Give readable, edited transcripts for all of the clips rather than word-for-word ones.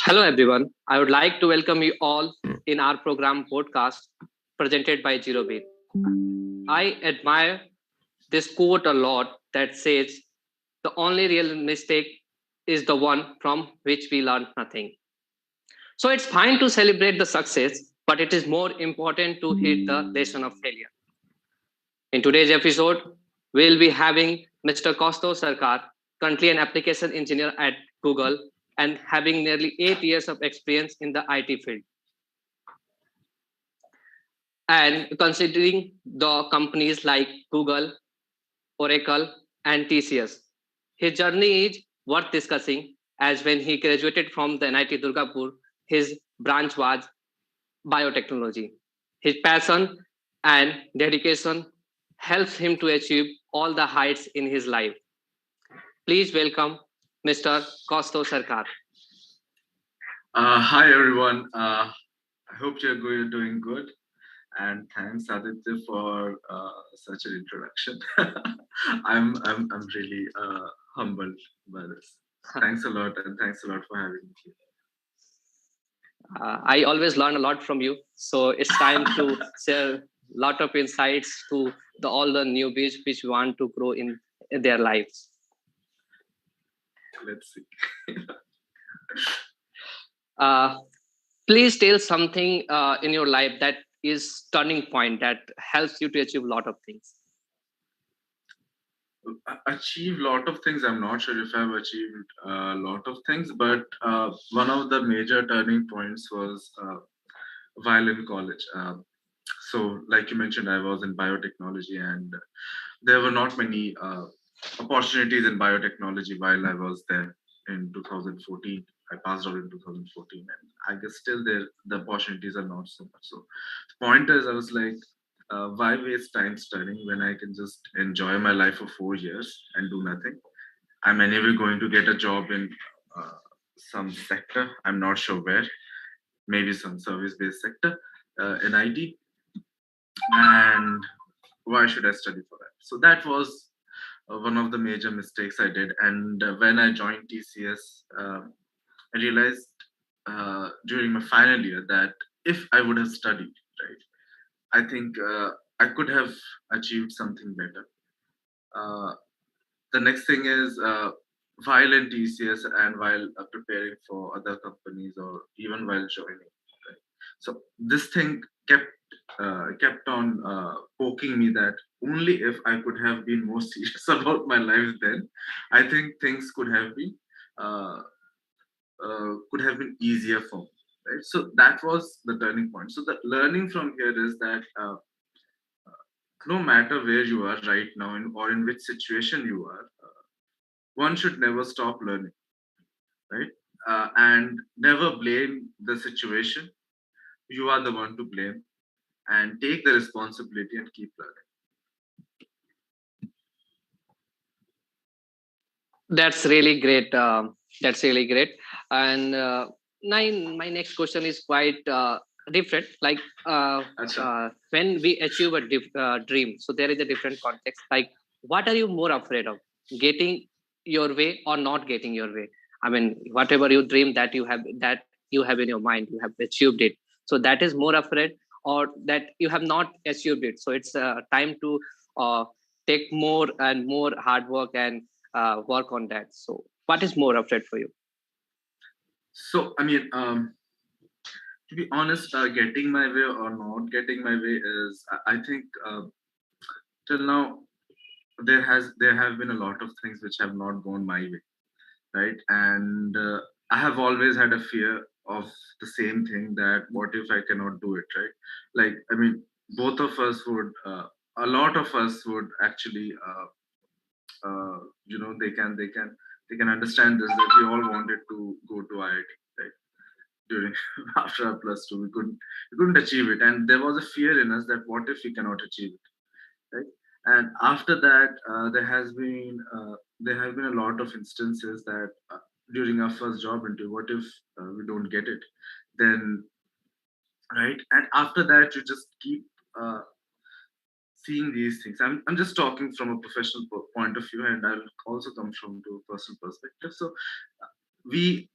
Hello, everyone. I would like to welcome you all in our program podcast presented by Zero Beat. I admire this quote a lot that says, the only real mistake is the one from which we learn nothing. So it's fine to celebrate the success, but it is more important to hit the lesson of failure. In today's episode, we'll be having Mr. Kaustav Sarkar, currently an application engineer at Google and having nearly 8 years of experience in the IT field. And considering the companies like Google, Oracle, and TCS, his journey is worth discussing as when he graduated from the NIT Durgapur, his branch was biotechnology. His passion and dedication helps him to achieve all the heights in his life. Please welcome Mr. Kaustav Sarkar. Hi everyone. I hope doing good, and thanks Aditya for such an introduction. I'm really humbled by this. Thanks a lot, and thanks a lot for having me I always learn a lot from you. So it's time to share a lot of insights to all the newbies which want to grow in their lives. Let's see. uh, please tell something in your life that is turning point that helps you to achieve a lot of things. Achieve a lot of things. I'm not sure if I've achieved a lot of things, but one of the major turning points was while in college. So, like you mentioned, I was in biotechnology, and there were not many opportunities in biotechnology while I was there in 2014. I passed out in 2014, and I guess still there the opportunities are not so much. So, the point is, I was like, why waste time studying when I can just enjoy my life for 4 years and do nothing? I'm anyway going to get a job in some sector. I'm not sure where, maybe some service-based sector in IT, and why should I study for that? So that was one of the major mistakes I did. And when I joined TCS, I realized during my final year that if I would have studied, right, I think I could have achieved something better. Uh, the next thing is while in TCS and while preparing for other companies or even while joining. Right? So this thing kept on poking me that only if I could have been more serious about my life then, I think things uh, could have been easier for me. Right. So that was the turning point. So the learning from here is that no matter where you are right now or in which situation you are, one should never stop learning, right? And never blame the situation. You are the one to blame, and take the responsibility and keep learning. That's really great. That's really great. And my next question is quite different. Like when we achieve a dream, so there is a different context. Like, what are you more afraid of? Getting your way or not getting your way? I mean, whatever you dream that you have in your mind, you have achieved it. So that is more afraid, or that you have not achieved it. So it's time to take more and more hard work and work on that. So, what is more afraid for you? So, I mean, to be honest, getting my way or not getting my way is, I think, till now there have been a lot of things which have not gone my way, right? And I have always had a fear of the same thing, that what if I cannot do it, right? Like, I mean, both of us would, a lot of us would actually, they can understand this, that we all wanted to go to IIT, right? During after our plus two, we couldn't achieve it, and there was a fear in us that what if we cannot achieve it, right? And after that, there have been a lot of instances that during our first job interview, what if we don't get it, then, right? And after that, you just keep uh, seeing these things. I'm just talking from a professional point of view, and I'll also come from to a personal perspective. So we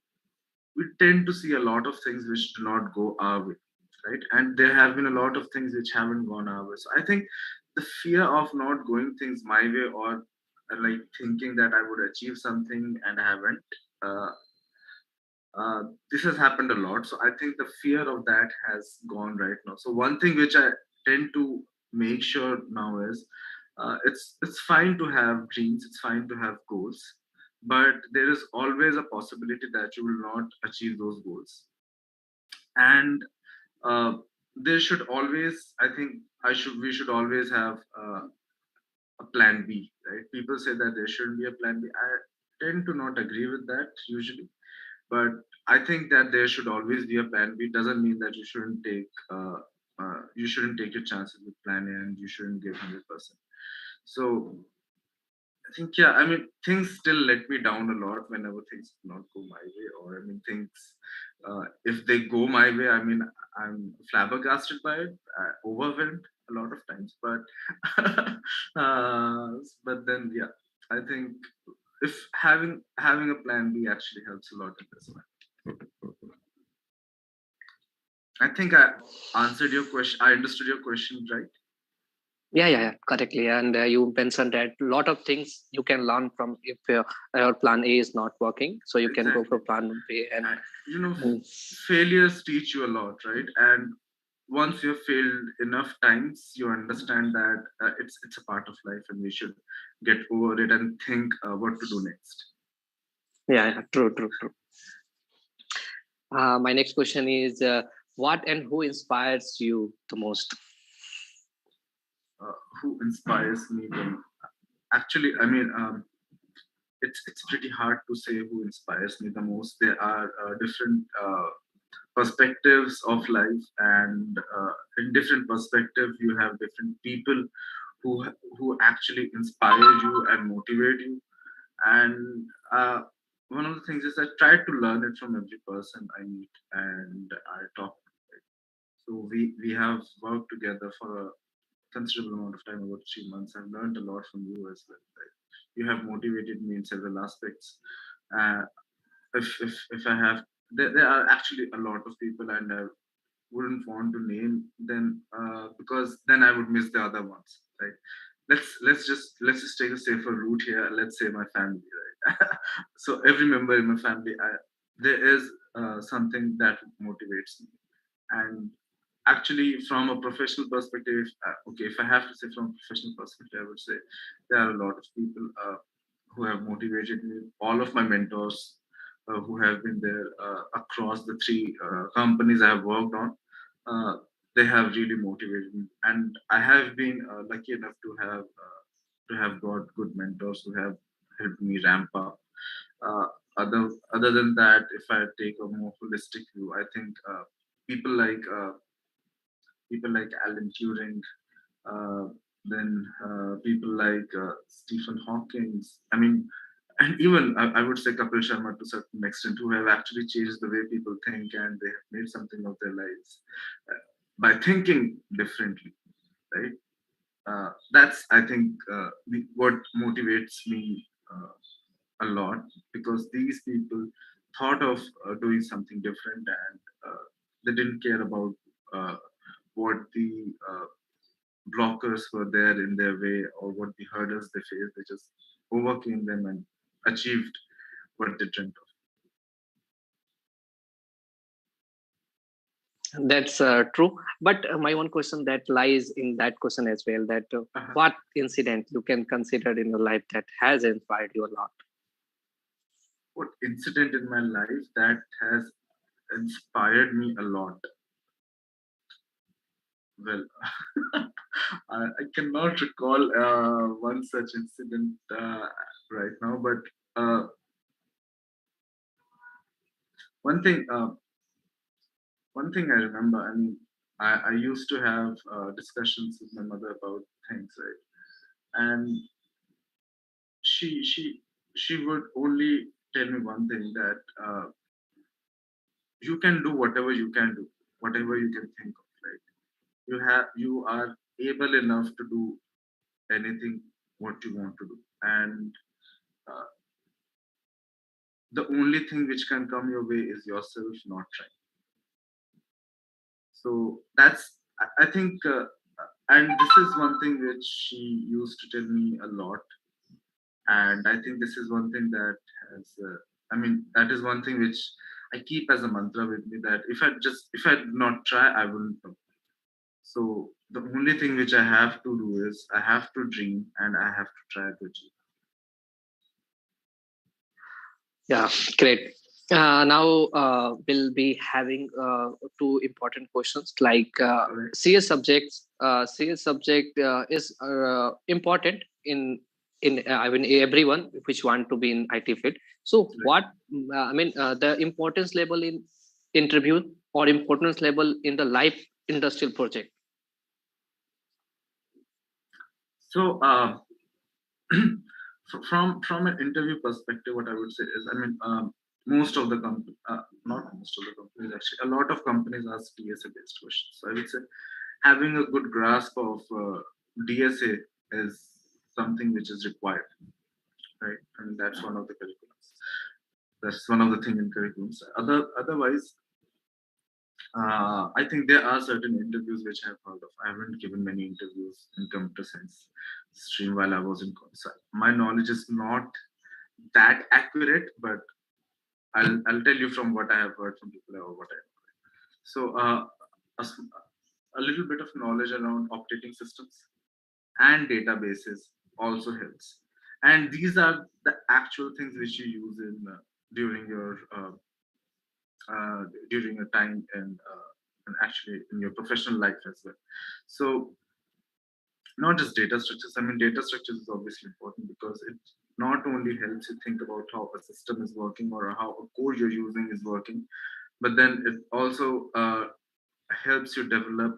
we tend to see a lot of things which do not go our way, right? And there have been a lot of things which haven't gone our way. So I think the fear of not going things my way, or like thinking that I would achieve something and I haven't, uh, this has happened a lot. So I think the fear of that has gone right now. So one thing which I tend to make sure now is, it's fine to have dreams, it's fine to have goals, but there is always a possibility that you will not achieve those goals. And uh, there should always, I think, I should we should always have a plan B, right? People say that there shouldn't be a plan B. I tend to not agree with that usually, but I think that there should always be a plan B. Doesn't mean that you shouldn't take your chances with plan A and you shouldn't give 100%. So I think, yeah, I mean, things still let me down a lot whenever things do not go my way, or I mean, things, if they go my way, I mean, I'm flabbergasted by it, overwhelmed a lot of times, but, but then, yeah, I think if having a plan B actually helps a lot in this one. I think I answered your question. I understood your question, right? Yeah, correctly. And you mentioned that a lot of things you can learn from if your plan A is not working, so you can go Exactly. for plan B. And And, you know, mm, failures teach you a lot, right? And once you've failed enough times, you understand that it's a part of life, and we should get over it and think what to do next. yeah, true. My next question is, what and who inspires you the most? Who inspires me? Then, actually, I mean, it's pretty hard to say who inspires me the most. There are different perspectives of life, and in different perspective, you have different people who actually inspire you and motivate you. And one of the things is I try to learn it from every person I meet and I talk. So we have worked together for a considerable amount of time, about 3 months. I've learned a lot from you as well. Right? You have motivated me in several aspects. Uh, if I have, there are actually a lot of people, and I wouldn't want to name them because then I would miss the other ones. Right? Let's just take a safer route here. Let's say my family. Right? So every member in my family, there is something that motivates me. And actually, from a professional perspective, okay, if I have to say from a professional perspective, I would say there are a lot of people who have motivated me. All of my mentors who have been there across the three companies I have worked on, uh, they have really motivated me. And I have been lucky enough to have got good mentors who have helped me ramp up. Uh, other than that, if I take a more holistic view, I think people like people like Alan Turing, uh, then people like Stephen Hawking. I mean, and even I would say Kapil Sharma to a certain extent, who have actually changed the way people think, and they have made something of their lives by thinking differently, right? That's, I think, what motivates me a lot, because these people thought of doing something different, and they didn't care about uh, what the blockers were there in their way, or what the hurdles they faced. They just overcame them and achieved what they dreamt That's true. But my one question that lies in that question as well, that of. what incident you can consider in your life that has inspired you a lot? What incident in my life that has inspired me a lot? Well, I cannot recall one such incident right now, but one thing, one thing I remember. I mean, I used to have discussions with my mother about things, right? And she she would only tell me one thing, that you can do whatever you can do, whatever you can think of, right? You are able enough to do anything what you want to do. And uh, the only thing which can come your way is yourself not trying. So that's I think and this is one thing which she used to tell me a lot, and I think this is one thing that has I mean that is one thing which I keep as a mantra with me, that if I did not try, I wouldn't know. So the only thing which I have to do is I have to dream and I have to try to achieve. Yeah, great. Now we'll be having two important questions like All right. CS subjects. CS subject is important in I mean everyone which want to be in IT field. So Right. what I mean the importance level in interview or importance level in the life industrial project. So from an interview perspective, what I would say is, I mean, most of the not most of the companies, actually, a lot of companies ask DSA based questions. So I would say having a good grasp of DSA is something which is required, right? I mean, that's one of the curriculums. That's one of the thing in curriculums. Otherwise, I think there are certain interviews which I've heard of. I haven't given many interviews in computer science stream while I was in college. So my knowledge is not that accurate, but I'll tell you from what I have heard from people or what I have heard. So a little bit of knowledge around operating systems and databases also helps. And these are the actual things which you use in during your during your time and actually in your professional life as well. So not just data structures. I mean, data structures is obviously important because it not only helps you think about how a system is working or how a code you're using is working, but then it also helps you develop,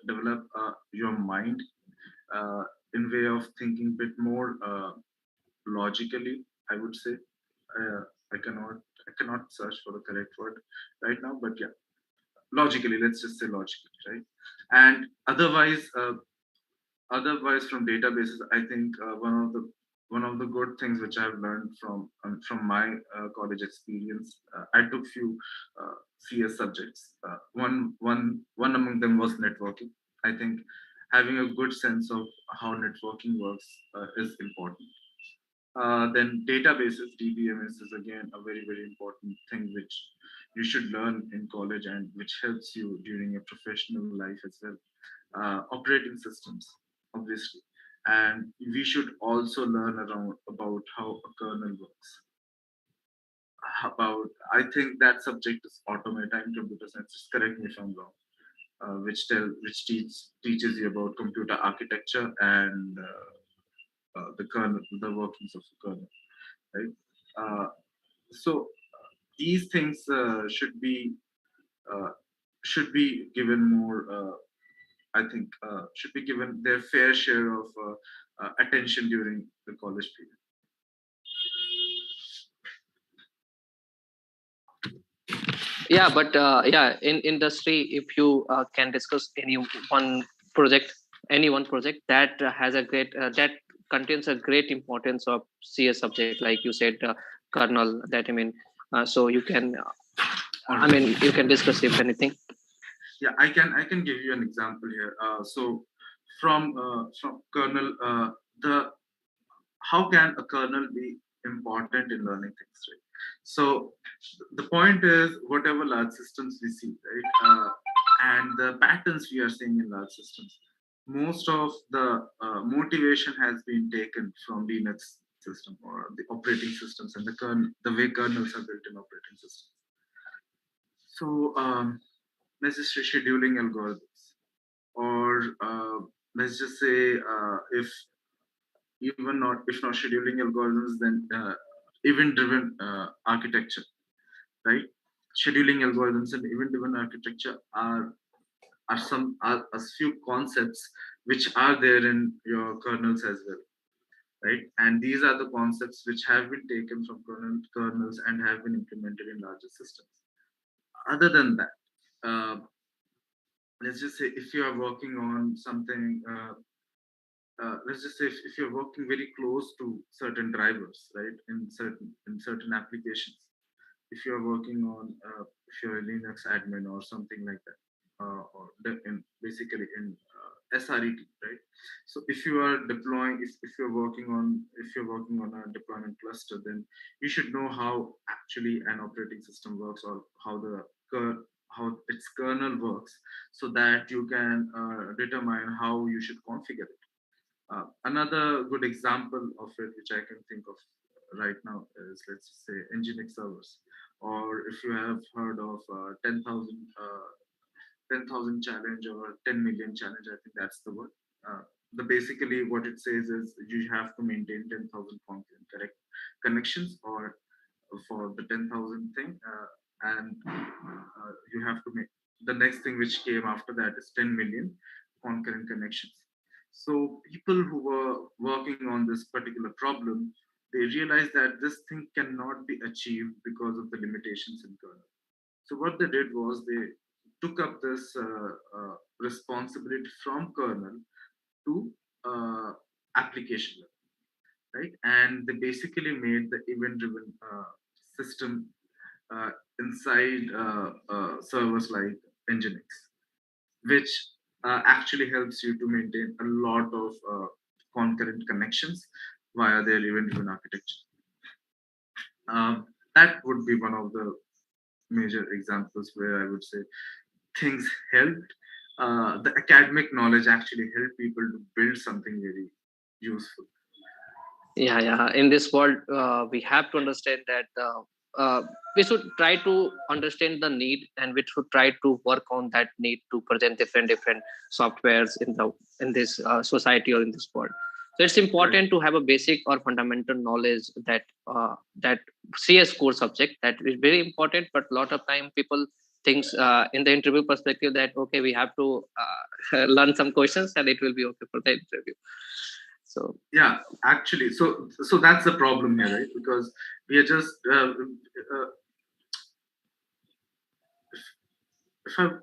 develop your mind uh, in way of thinking a bit more logically. I would say uh, I cannot I cannot search for the correct word right now, but yeah, logically. Let's just say logically, right? And otherwise from databases, I think one of the good things which I've learned from my college experience, I took few CS subjects. One among them was networking. I think having a good sense of how networking works is important. Then databases, DBMS is again a very very important thing which you should learn in college and which helps you during your professional life as well. Operating systems, obviously, and we should also learn around about how a kernel works. About I think that subject is automata in computer science. Just correct me if I'm wrong. Teaches you about computer architecture and the kernel, the workings of the kernel, right? Uh, so these things uh, should be given more. I think should be given their fair share of attention during the college period. Yeah, but yeah, in industry, if you can discuss one project, any one project that has a great that contains a great importance of CS subject, like you said, kernel. That I mean, so you can, All I right. mean, you can discuss if anything. Yeah, I can give you an example here. So from kernel, the how can a kernel be important in learning things, right? So the point is whatever large systems we see, right, and the patterns we are seeing in large systems, most of the motivation has been taken from Linux system or the operating systems and the way kernels are built in operating systems. So let's just say scheduling algorithms, or let's just say if not scheduling algorithms, then event-driven architecture, right? Scheduling algorithms and event-driven architecture are a few concepts which are there in your kernels as well, right? And these are the concepts which have been taken from kernels and have been implemented in larger systems. Other than that, let's just say if you are working on something let's just say if you're working very close to certain drivers, right, in certain applications, if you're working on if you're a Linux admin or something like that, basically in SRET, right? So if you are deploying, if you're working on a deployment cluster, then you should know how actually an operating system works, or how its kernel works, so that you can determine how you should configure it. Another good example of it, which I can think of right now, is, let's just say, Nginx servers, or if you have heard of 10,000 challenge or 10 million challenge, I think that's the word. Basically what it says is you have to maintain 10,000 concurrent correct connections, or for the 10,000 thing, and you have to make the next thing which came after that is 10 million concurrent connections. So people who were working on this particular problem, they realized that this thing cannot be achieved because of the limitations in kernel. So what they did was they took up this responsibility from kernel to application level, right? And they basically made the event-driven system inside servers like Nginx, which actually helps you to maintain a lot of concurrent connections via their event-driven architecture. That would be one of the major examples where I would say things helped. The academic knowledge actually helped people to build something very useful. Yeah. In this world, we have to understand that we should try to understand the need, and we should try to work on that need to present different softwares in this society or in this world. So it's Right. important to have a basic or fundamental knowledge that CS core subject, that is very important. But a lot of time people thinks in the interview perspective that okay, we have to learn some questions and it will be okay for the interview. So Yeah, actually, so that's the problem here, right? Because we are just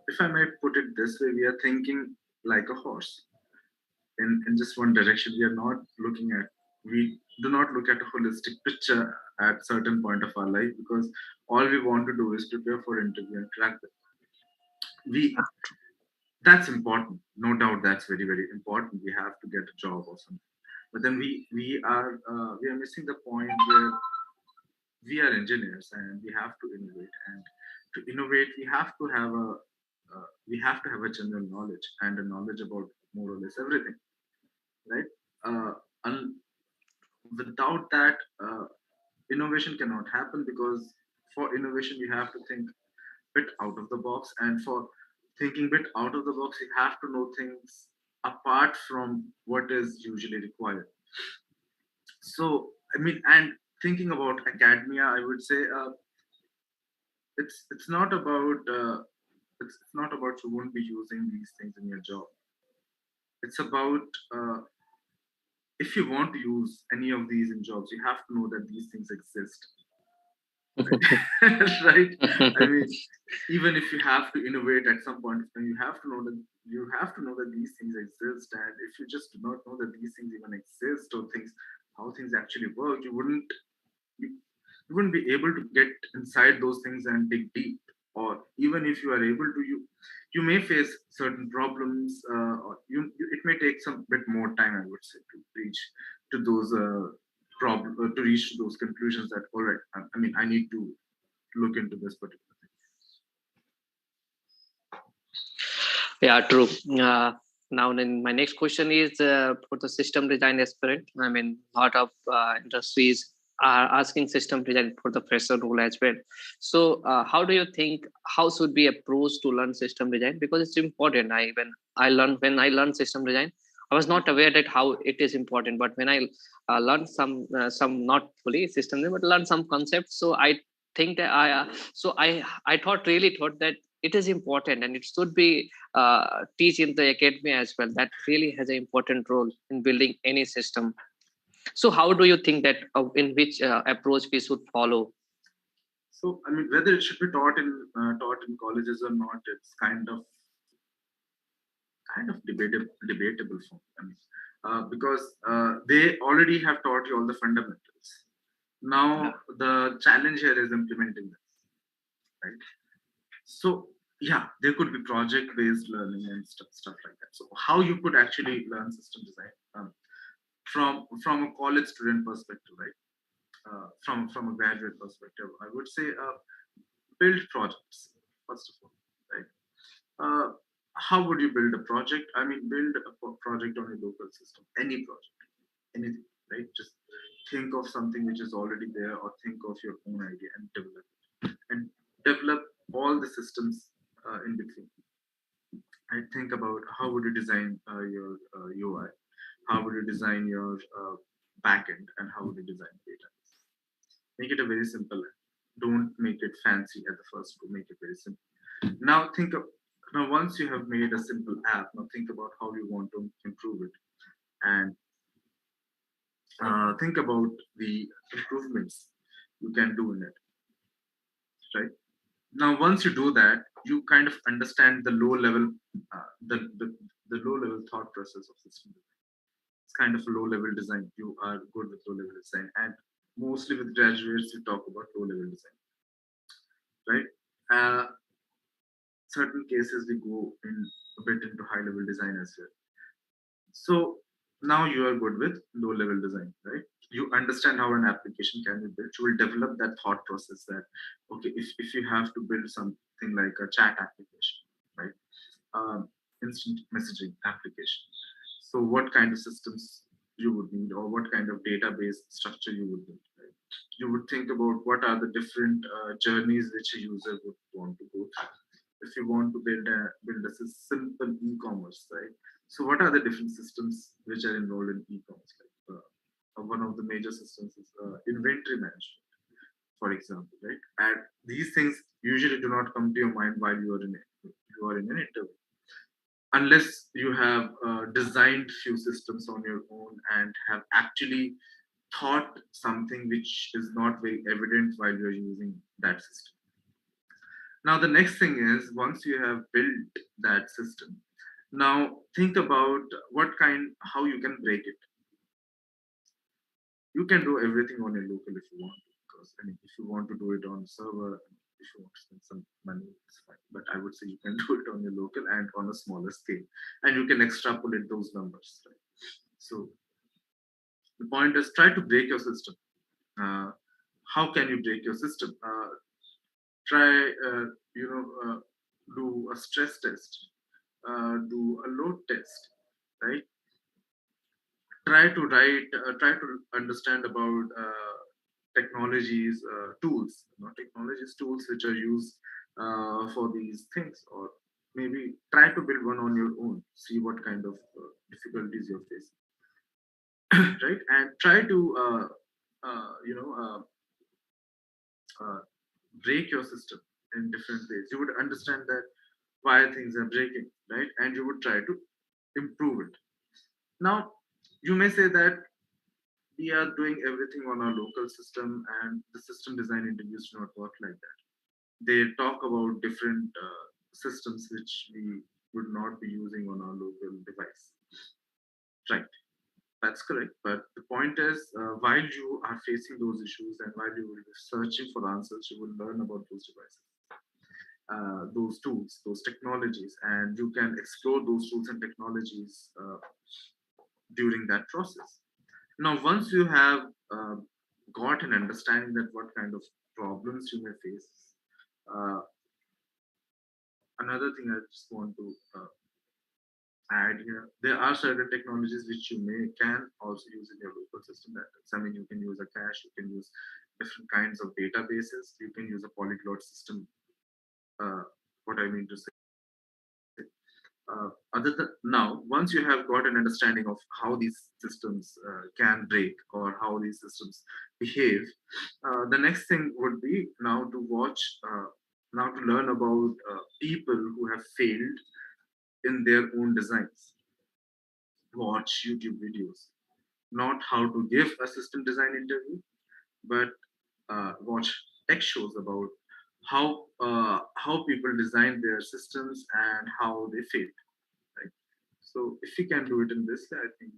if I may put it this way, we are thinking like a horse in just one direction. We are not looking at we do not look at a holistic picture at certain point of our life, because all we want to do is prepare for interview and crack it. We That's important, no doubt. That's very very important. We have to get a job or something, but then we are missing the point where we are engineers and we have to innovate, and to innovate we have to have a general knowledge and a knowledge about more or less everything, right? And without that, innovation cannot happen, because for innovation you have to think bit out of the box, and for thinking bit out of the box you have to know things apart from what is usually required. So I mean, and thinking about academia, I would say it's not about it's not about you won't be using these things in your job. It's about if you want to use any of these in jobs, you have to know that these things exist, right? Right? I mean, even if you have to innovate at some point of time, you have to know that these things exist. And if you just do not know that these things even exist, or things how things actually work, you, you wouldn't be able to get inside those things and dig deep. Or even if you are able to, you may face certain problems, or it may take some bit more time, I would say, to reach to those to reach to those conclusions that, all right, I mean, I need to look into this particular thing. yeah, true. Now then my next question is for the system design aspirant. I mean, a lot of industries are asking system design for the fresher role as well. So how do you think, how should we approach to learn system design? Because it's important. When I learned system design, I was not aware that how it is important. But when I learned some not fully system design, but learned some concepts, so I think that I really thought that it is important and it should be teach in the academy as well. That really has an important role in building any system. So how do you think that in which approach we should follow? So I mean, whether it should be taught in colleges or not, it's kind of kind of debatable form. I mean, because they already have taught you all the fundamentals. Yeah. Now the challenge here is implementing this, right? So yeah, there could be project-based learning and stuff like that. So how you could actually learn system design from a college student perspective, right? From a graduate perspective, I would say build projects first of all, right? Uh, how would you build a project? I mean, build a project on a local system, any project, anything, right? Just think of something which is already there, or think of your own idea and develop all the systems in between. I think about how would you design your UI, how would you design your backend, and how would you design data. Make it a very simple. Don't make it fancy at the first go. Make it very simple. Now think of now once you have made a simple app. Now think about how you want to improve it, and think about the improvements you can do in it. Right now, once you do that, you kind of understand the low level, the low level thought process of system design. It's kind of a low level design. You are good with low level design, and mostly with graduates, you talk about low level design, right? Uh, Certain cases we go in a bit into high level design as well. So now you are good with low level design, right? You understand how an application can be built. You will develop that thought process that okay, if you have to build something like a chat application, right? Instant messaging application. So what kind of systems you would need, or what kind of database structure you would need, right? You would think about what are the different journeys which a user would want to go through. If you want to build a simple e-commerce, right? So what are the different systems which are involved in e-commerce? Like one of the major systems is inventory management, for example, right? And these things usually do not come to your mind while you are in an interview, unless you have designed few systems on your own and have actually thought something which is not very evident while you're using that system. Now the next thing is, once you have built that system, now think about how you can break it. You can do everything on a local if you want to, because I mean, if you want to do it on server, if you want to spend some money, it's fine. But I would say you can do it on your local and on a smaller scale, and you can extrapolate those numbers. Right? So the point is, try to break your system. Uh, how can you break your system? Try, do a stress test, do a load test, right? Try to understand about technologies, tools, not technologies, tools which are used for these things, or maybe try to build one on your own. See what kind of difficulties you're facing, right? And try to uh, you know uh, uh, break your system in different ways. You would understand that why things are breaking, right? And you would try to improve it. Now, you may say that we are doing everything on our local system, and the system design interviews do not work like that. They talk about different systems which we would not be using on our local device. Right, that's correct. But the point is, while you are facing those issues and while you will be searching for answers, you will learn about those devices, those tools, those technologies, and you can explore those tools and technologies during that process. Now, once you have uh, got an understanding that what kind of problems you may face, uh, another thing I just want to add here, there are certain technologies which you can also use in your local system. That I mean, you can use a cache, you can use different kinds of databases, you can use a polyglot system. Uh, what I mean to say, other than now, once you have got an understanding of how these systems can break or how these systems behave, the next thing would be now to watch, now to learn about people who have failed in their own designs. Watch YouTube videos, not how to give a system design interview, but watch tech shows about how people design their systems and how they fail. Right? So if we can do it in this way, I think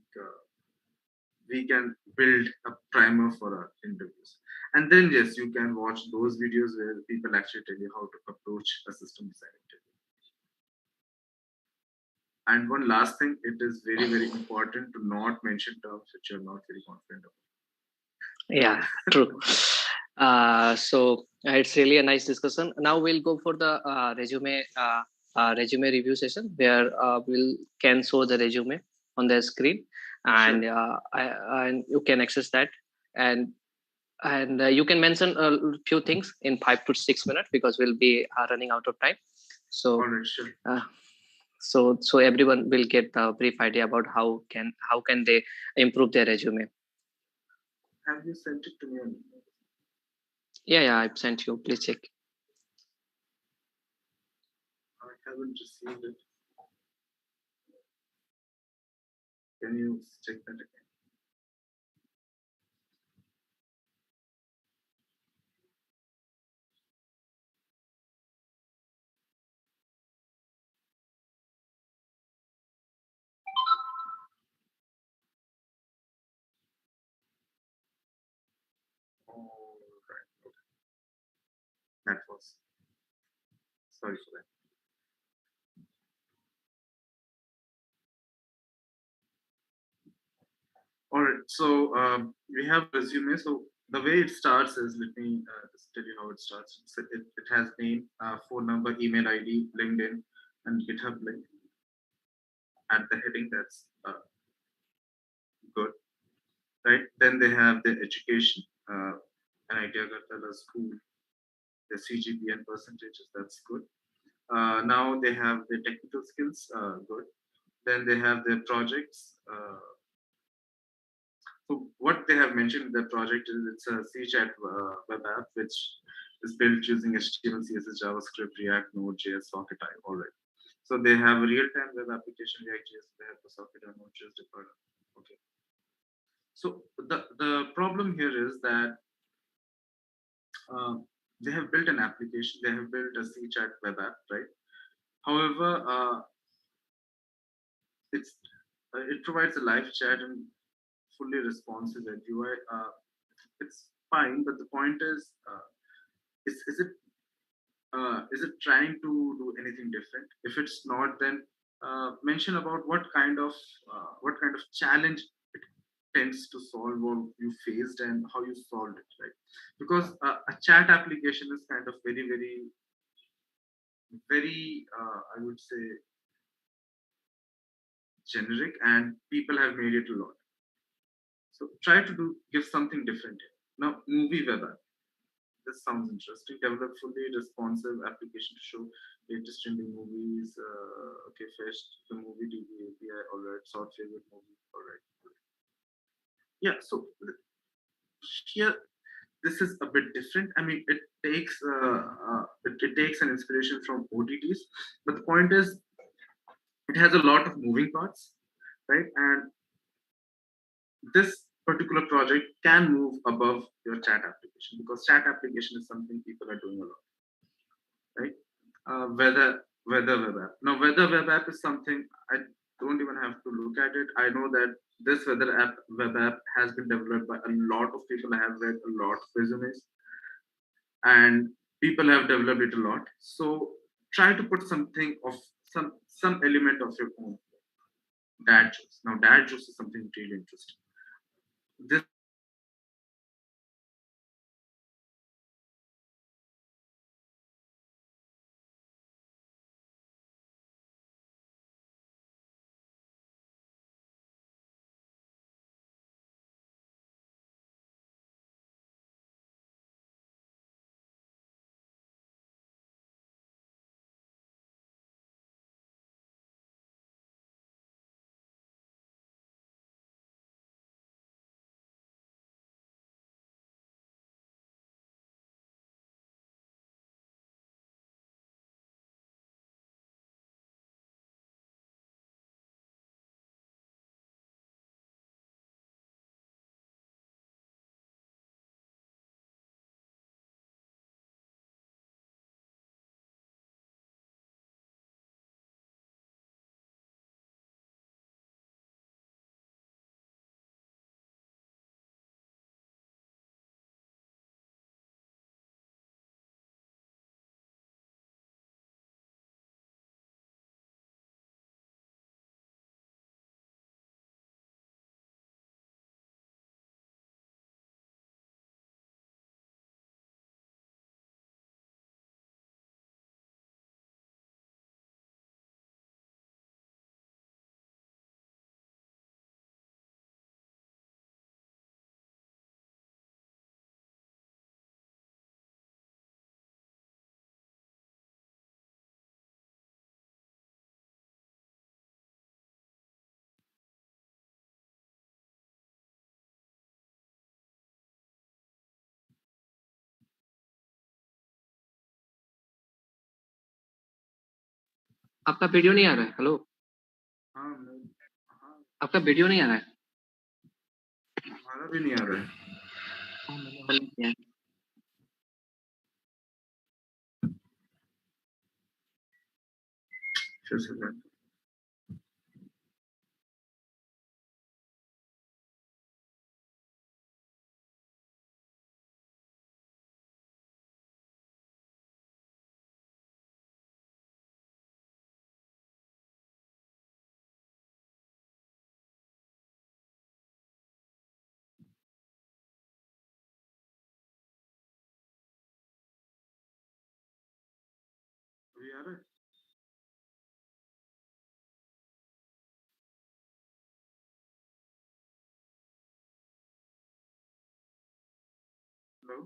we can build a primer for our interviews. And then yes, you can watch those videos where people actually tell you how to approach a system design interview. And one last thing, it is very, very important to not mention terms which you're not very confident Yeah, true. It's really a nice discussion. Now we'll go for the resume review session where we'll can show the resume on the screen, about. Sure. and you can access that, and you can mention a few things in 5 to 6 minutes because we'll be running out of time. All So, right, sure. uh, so everyone will get a brief idea about how can they improve their resume. Have you sent it to me on email? Yeah, I've sent you. Please check. I haven't received it. Can you check that again? All right. Okay. That was. Sorry for that. All right. So we have resume. So the way it starts is, let me just tell you how it starts. It has name, phone number, email ID, LinkedIn, and GitHub link at the heading. That's good, right? Then they have the education, an idea karta, school, the CGP and percentages. That's good. Now they have the technical skills. Good. Then they have their projects. So what they have mentioned in the project is it's a C-chat web app which is built using HTML, CSS, JavaScript, React, Node.js, Socket, all right. So they have a real-time web application, React.js, they have the Socket and Node.js deployed. Okay. So the problem here is that uh, they have built an application, they have built a C-chat web app, right? However, it's it provides a live chat and fully responsive UI. It's fine, but the point is it trying to do anything different? If it's not, then mention about what kind of challenge it tends to solve or you faced and how you solved it, right? Because a chat application is kind of very, very, very, I would say, generic, and people have made it a lot. So try to give something different here. Now, movie web app. This sounds interesting. Develop fully responsive application to show latest trending movies. Okay, fetch the movie DB API. All right, sort favorite movie. All right. Yeah. So here, this is a bit different. I mean, it takes an inspiration from OTTs, but the point is, it has a lot of moving parts, right? And this particular project can move above your chat application because chat application is something people are doing a lot, right? Weather web app. Now, weather web app is something I don't even have to look at it. I know that this weather app web app has been developed by a lot of people. I have read a lot of resumes, and people have developed it a lot. So try to put something of some element of your own. Dad jokes. Now, dad jokes is something really interesting. This आपका video नहीं आ रहा है, hello. हाँ हाँ, आपका video नहीं आ रहा है। हमारा भी नहीं आ रहा है। हाँ, मैंने ऑन किया है। फिर से back. अभी आ रहा है? हेलो।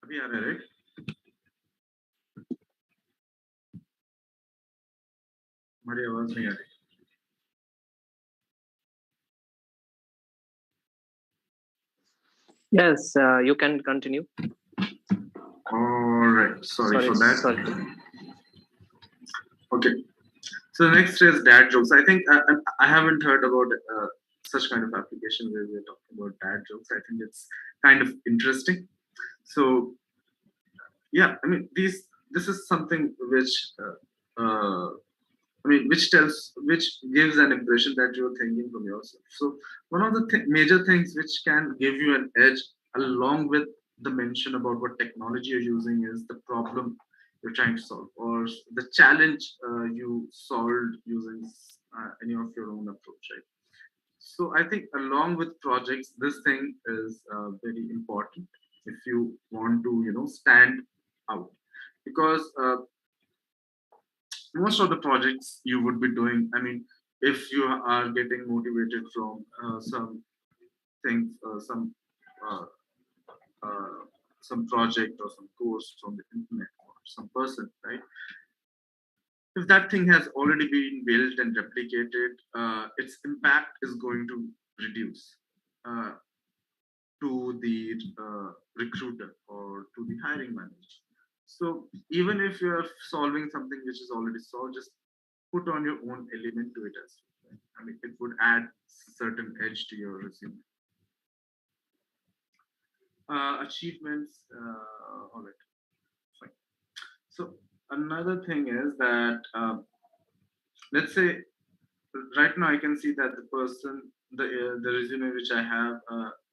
अभी आ रहा है राइट? हमारी आवाज नहीं आ रही। Yes, you can continue. All right, sorry Sorry, for sorry. that. Okay, so next is dad jokes. I think I haven't heard about such kind of application where we're talking about dad jokes. I think it's kind of interesting. So yeah, I mean these this is something which I mean, which gives an impression that you're thinking from yourself. So one of the major things which can give you an edge, along with the mention about what technology you're using, is the problem you're trying to solve, or the challenge you solved using any of your own approach, right? So I think along with projects, this thing is very important if you want to, stand out, because most of the projects you would be doing, I mean, if you are getting motivated from some things, uh, uh, some project or some course from the internet or some person, right? If that thing has already been built and replicated, its impact is going to reduce uh, to the recruiter or to the hiring manager. So even if you are solving something which is already solved, just put on your own element to it as well. Right? I mean, it would add certain edge to your resume. Achievements, all right, fine. So another thing is that let's say right now I can see that the person, the resume which I have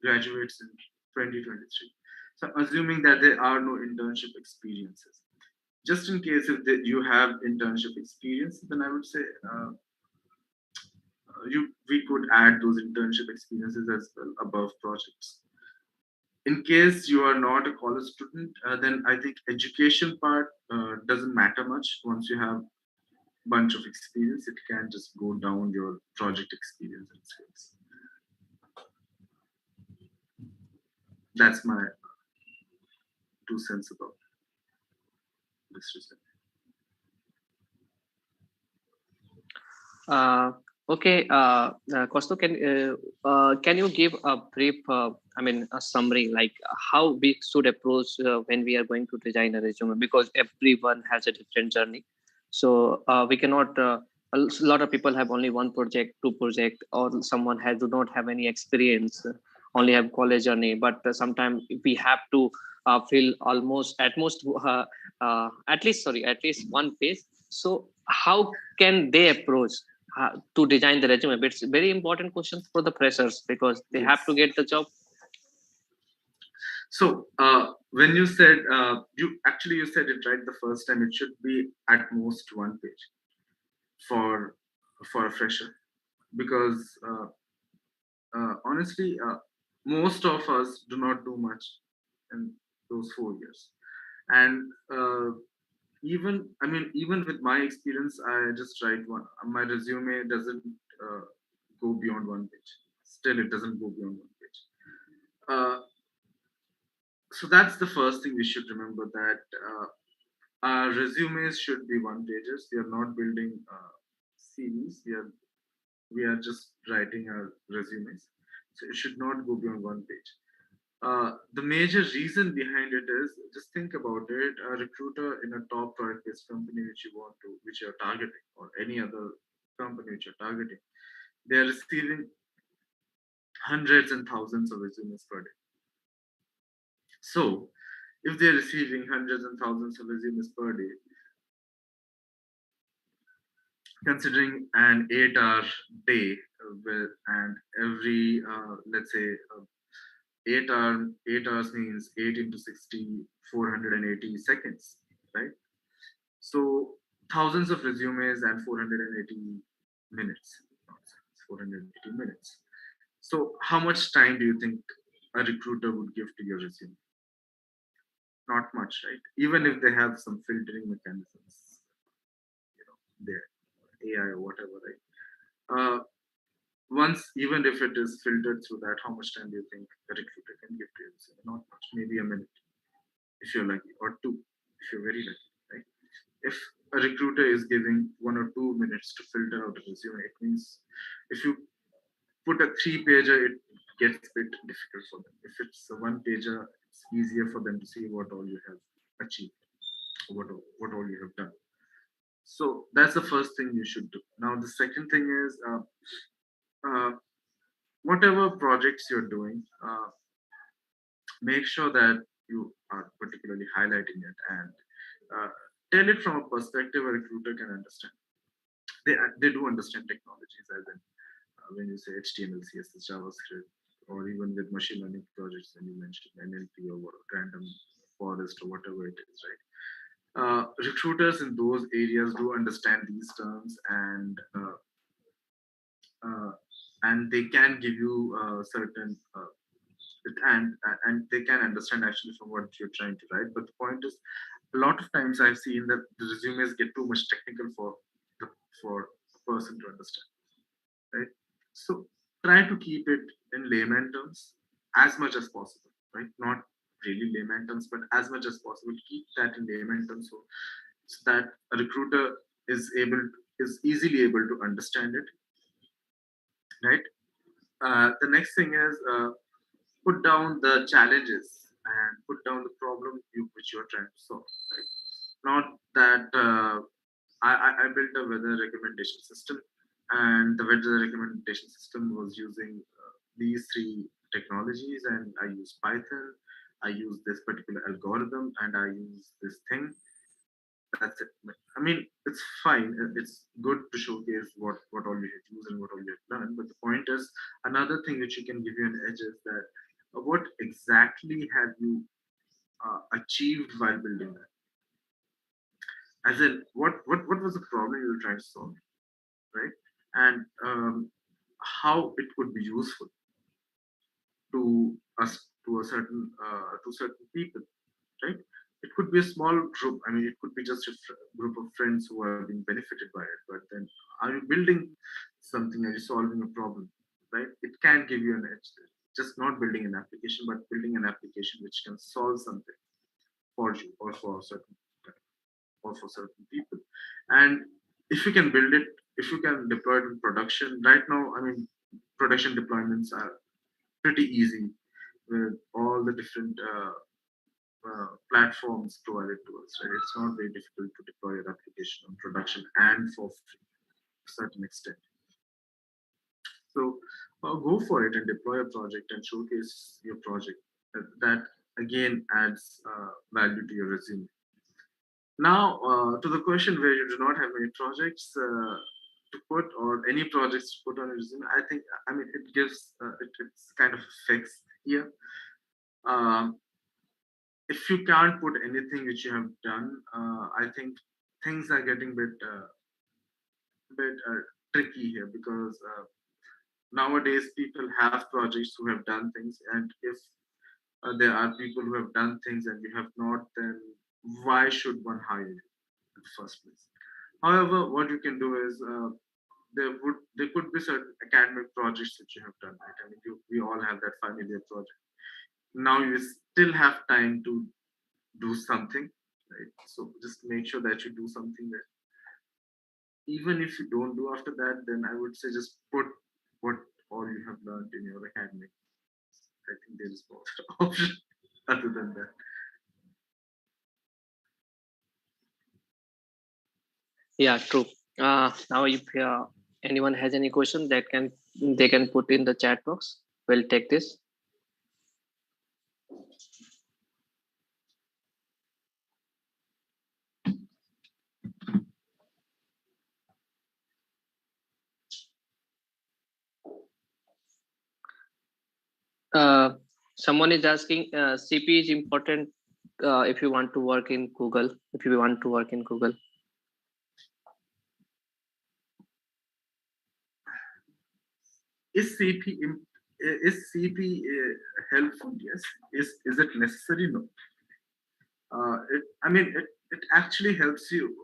graduates in 2023. So assuming that there are no internship experiences, just in case if you have internship experience, then I would say you we could add those internship experiences as well above projects. In case you are not a college student, then I think education part doesn't matter much. Once you have bunch of experience, it can just go down your project experience and skills. That's my 2 cents about this system. Uh, okay, Kosto, can you give a brief, I mean, a summary, like how we should approach when we are going to design a resume? Because everyone has a different journey, so we cannot. A lot of people have only one project, two project, or someone has do not have any experience, only have college journey. But sometimes we have to fill almost at most at least sorry at least one page. So how can they approach to design the resume? But it's a very important question for the freshers because they have to Yes. get the job. So when you said you said it right the first time. It should be at most 1 page for a fresher, because honestly, most of us do not do much in those 4 years, and even I mean, even with my experience, I just write one. My resume doesn't uh, go beyond 1 page. Still, it doesn't go beyond 1 page. Uh, so that's the first thing we should remember, that Resumes should be one pages. We are not building CVs. We are just writing our resumes. So it should not go beyond one page. The major reason behind it is, just think about it. A recruiter in a top product-based company which you're targeting, or any other company which you're targeting, they are receiving hundreds and thousands of resumes per day. So, if they're receiving hundreds and thousands of resumes per day, considering an 8-hour day, and every let's say 8 hours means 8 into 60, 480 seconds, right? So thousands of resumes and 480 minutes, not seconds, 480 minutes. So how much time do you think a recruiter would give to your resume? Not much, right? Even if they have some filtering mechanisms, there, AI or whatever, right? Once, even if it is filtered through that, how much time do you think a recruiter can give to your resume? Not much, maybe a minute if you're lucky, or two if you're very lucky, right? If a recruiter is giving 1 or 2 minutes to filter out a resume, it means if you put a 3 pager, it gets a bit difficult for them. If it's a 1 pager, it's easier for them to see what all you have achieved, what all you have done. So that's the first thing you should do. Now, the second thing is uh, whatever projects you're doing, make sure that you are particularly highlighting it, and uh, tell it from a perspective a recruiter can understand. They do understand technologies, as in when you say HTML, CSS, JavaScript, or even with machine learning projects, when you mentioned NLP or what, random forest or whatever it is, right? Recruiters in those areas do understand these terms, uh, and they can give you certain and they can understand actually from what you're trying to write. But the point is, a lot of times I've seen that the resumes get too much technical for a person to understand, right? So try to keep it in layman terms as much as possible, right? Not really layman terms, but as much as possible. Keep that in layman terms, so that a recruiter is easily able to understand it, right? The next thing is put down the challenges and put down the problem which you're trying to solve, right? Not that I built a weather recommendation system, and the weather recommendation system was using these three technologies, and I use Python, I use this particular algorithm, and I use this thing. That's it. I mean, it's fine. It's good to showcase what all you have used and what all you have done. But the point is, another thing which you can give you an edge is that what exactly have you achieved while building that? As in, what was the problem you were trying to solve, right? And how it could be useful to us, to certain people, right? It could be a small group. I mean, it could be just a group of friends who are being benefited by it. But then, are you building something? Are you solving a problem, right? It can give you an edge there. Just not building an application, but building an application which can solve something for you or for certain people. And if you can build it, if you can deploy it in production, right now, I mean, production deployments are pretty easy with all the different platforms provided to us, right? It's not very difficult to deploy your application on production and for free to a certain extent. So go for it and deploy a project and showcase your project. That again adds value to your resume. Now, to the question where you do not have any projects to put, or any projects to put on your resume, I think, I mean, it gives it's kind of fixed here. Um, if you can't put anything which you have done, I think things are getting bit tricky here, because nowadays people have projects who have done things, and if there are people who have done things and you have not, then why should one hire you in the first place? However, what you can do is there could be certain academic projects that you have done, right? I mean, we all have that final year project. Now you still have time to do something, right? So just make sure that you do something that, even if you don't do after that, then I would say just put what all you have learned in your academic. I think there is no other option other than that. Yeah, true. Now, if anyone has any question, that can they can put in the chat box. We'll take this. Uh, Someone is asking, CP is important if you want to work in Google. If you want to work in Google, Is CP is CP helpful? Yes. Is it necessary? No. I mean, it actually helps you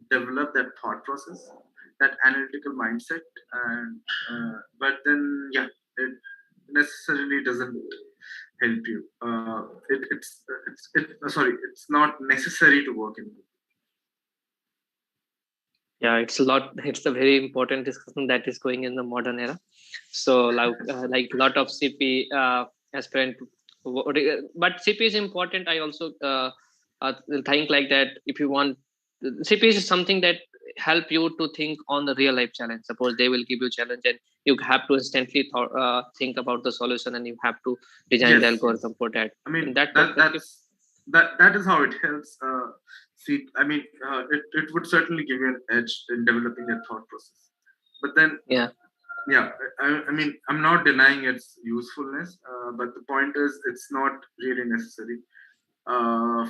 develop that thought process, that analytical mindset, and but then yeah, it necessarily doesn't help you. Sorry, it's not necessary to work in. yeah, it's a lot. It's a very important discussion that is going in the modern era. So, like lot of CP aspirant, but CP is important. I also think like that. If you want, CP is something that help you to think on the real life challenge. Suppose they will give you challenge and you have to instantly think about the solution, and you have to design the Yes, yes. algorithm for that. I mean In that that perspective, that's that is how it helps. See, I mean, it would certainly give you an edge in developing a thought process. But then, yeah, yeah, I mean, I'm not denying its usefulness, but the point is, it's not really necessary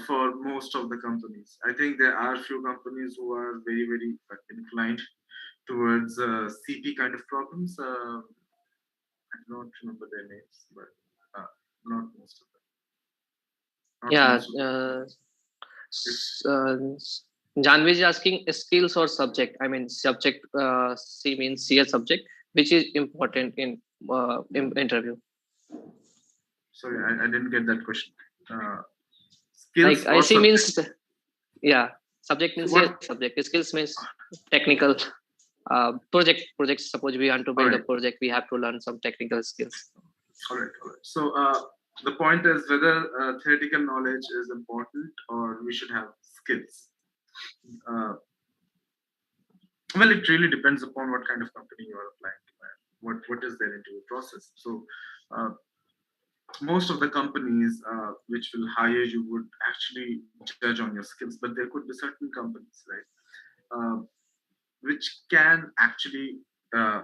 for most of the companies. I think there are few companies who are very, very inclined towards CP kind of problems. I don't remember their names, but not most of them. Not for yeah. most of them. If Janvi is asking skills or subject. I mean, subject. C means CS subject, which is important in interview. sorry, I didn't get that question. Uh, Skills Like or IC subject? means, yeah, subject So means CS what? subject. Skills means technical. Projects. Suppose we want to All build a right, project, we have to learn some technical skills. all right, all right. So the point is whether theoretical knowledge is important or we should have skills. Uh, well, it really depends upon what kind of company you are applying to and what is their interview process. So uh, most of the companies which will hire you would actually judge on your skills, but there could be certain companies, right, which can actually uh,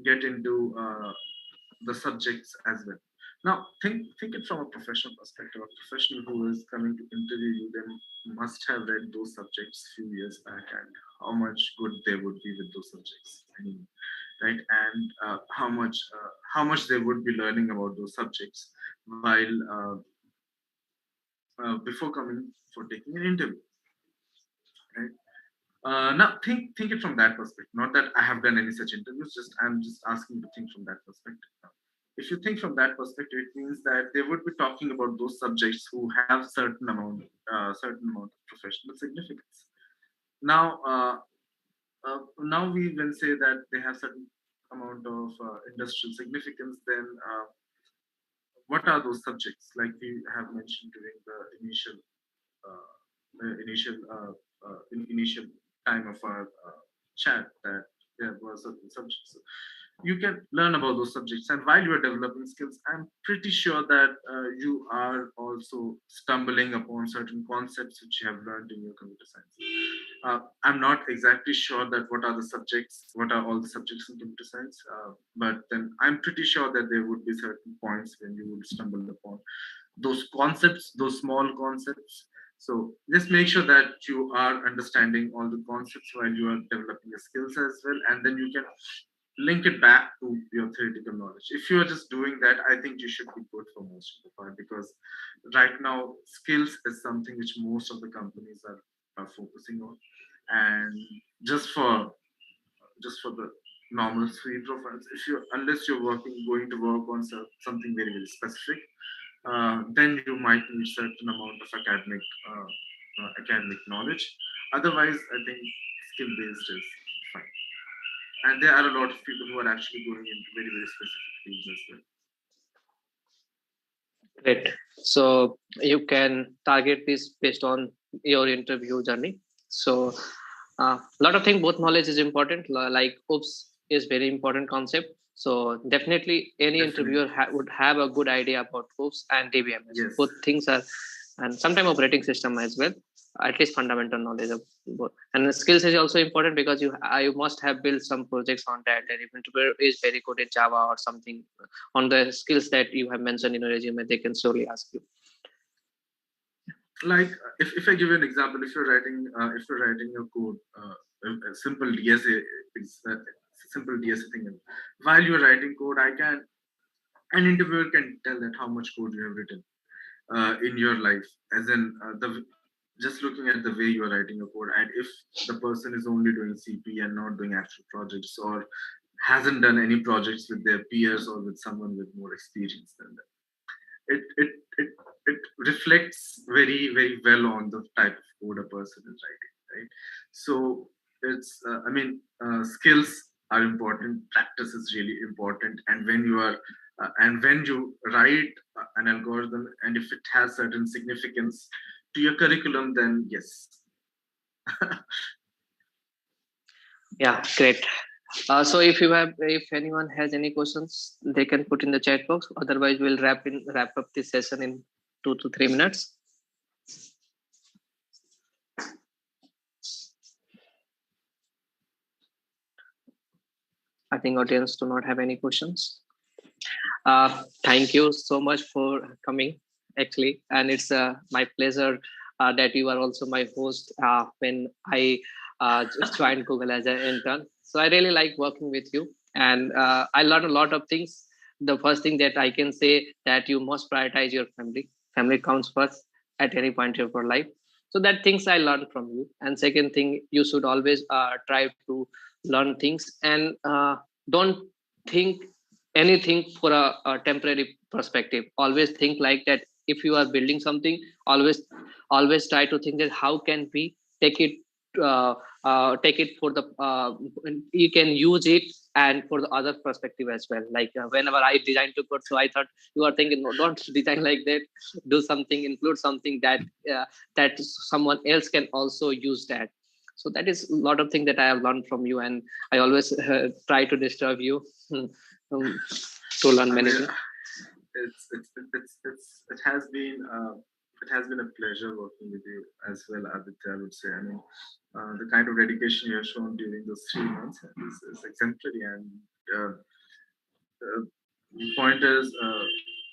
get into the subjects as well. Now, think it from a professional perspective. A professional who is coming to interview you then must have read those subjects few years back, and how much good they would be with those subjects. I mean, right, and how much they would be learning about those subjects while before coming for taking an interview, right? Now think it from that perspective. Not that I have done any such interviews. Just I'm just asking to think from that perspective. Now, if you think from that perspective, it means that they would be talking about those subjects who have certain amount of professional significance. Now, now we will say that they have certain amount of industrial significance. Then, what are those subjects? Like we have mentioned during the initial time of our chat, that there were certain subjects. So you can learn about those subjects, and while you are developing skills, I'm pretty sure that you are also stumbling upon certain concepts which you have learned in your computer science. I'm not exactly sure that what are all the subjects in computer science, but then I'm pretty sure that there would be certain points when you would stumble upon those concepts, those small concepts. So just make sure that you are understanding all the concepts while you are developing your skills as well, and then you can link it back to your theoretical knowledge. If you are just doing that, I think you should be good for most of the part, because right now skills is something which most of the companies are focusing on. And just for the normal free profiles, if you unless you're going to work on something very very specific, then you might need certain amount of academic. academic knowledge. Otherwise, I think skill based is fine. And there are a lot of people who are actually going into very, very specific fields as well. Great. So you can target this based on your interview journey. So a lot of things, both knowledge is important. Like oops is very important concept. So definitely any Definitely. interviewer would have a good idea about oops and DBMS. Yes. Both things are, and sometime operating system as well. At least fundamental knowledge of both. And the skills is also important because you must have built some projects on that. And if interviewer is very good at Java or something on the skills that you have mentioned in your resume, they can surely ask you. Like if I give you an example, if you're writing a code, a simple DSA, simple DSA thing, and while you're writing code, an interviewer can tell that how much code you have written in your life, as in the just looking at the way you are writing a code, and if the person is only doing CP and not doing actual projects, or hasn't done any projects with their peers or with someone with more experience than them, it it it it reflects very, very well on the type of code a person is writing, right? So it's skills are important, practice is really important, and when you write an algorithm, and if it has certain significance to your curriculum, then yes. Yeah, great. So if anyone has any questions, they can put in the chat box. Otherwise, we'll wrap up this session in 2 to 3 minutes. I think audience do not have any questions. Thank you so much for coming, actually, and it's my pleasure that you are also my host when I just joined Google as an intern. So I really like working with you, and I learned a lot of things. The first thing that I can say that you must prioritize your family. Family comes first at any point of your life. So that things I learned from you. And second thing, you should always try to learn things and don't think anything for a temporary perspective. Always think like that. If you are building something, always try to think that how can we take it uh, take it for the you can use it and for the other perspective as well. Like whenever I designed to code, so I thought you are thinking, no, don't design like that. Do something, include something that someone else can also use that. So that is a lot of things that I have learned from you, and I always try to disturb you to learn I many mean, things. it has been it has been a pleasure working with you as well, Aditya. I would say. I mean, the kind of dedication you have shown during those 3 months is exemplary. And uh, the point is,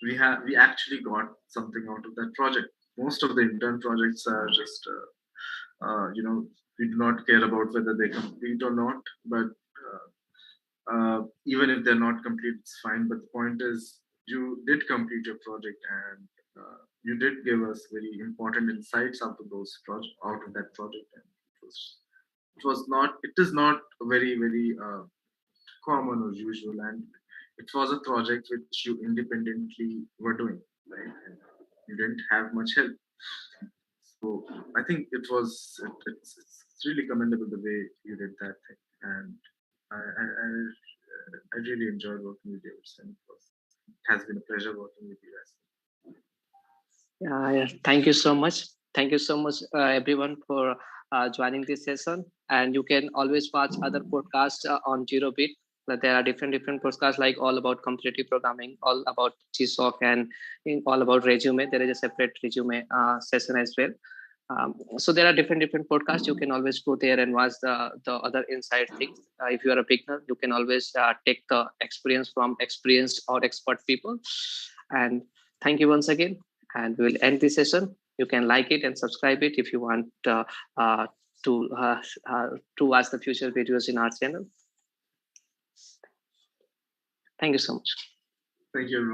we actually got something out of that project. Most of the intern projects are just we do not care about whether they complete or not, but even if they're not complete, it's fine. But the point is, you did complete your project, and you did give us very important insights out of out of that project. And it was not, it is not very, very common or usual, and it was a project which you independently were doing, right? And you didn't have much help. So I think it's really commendable the way you did that thing, and I really enjoyed working with you. And it has been a pleasure working with you as Yeah, thank you so much. Thank you so much, everyone, for joining this session. And you can always watch other podcasts on Zero Bit. There are different podcasts like all about competitive programming, all about GSOC, and all about resume. There is a separate resume session as well. So there are different podcasts. You can always go there and watch the other inside things. If you are a beginner, you can always take the experience from experienced or expert people. And thank you once again. And we will end this session. You can like it and subscribe it if you want uh, to uh, to watch the future videos in our channel. Thank you so much. well. Thank you, everyone.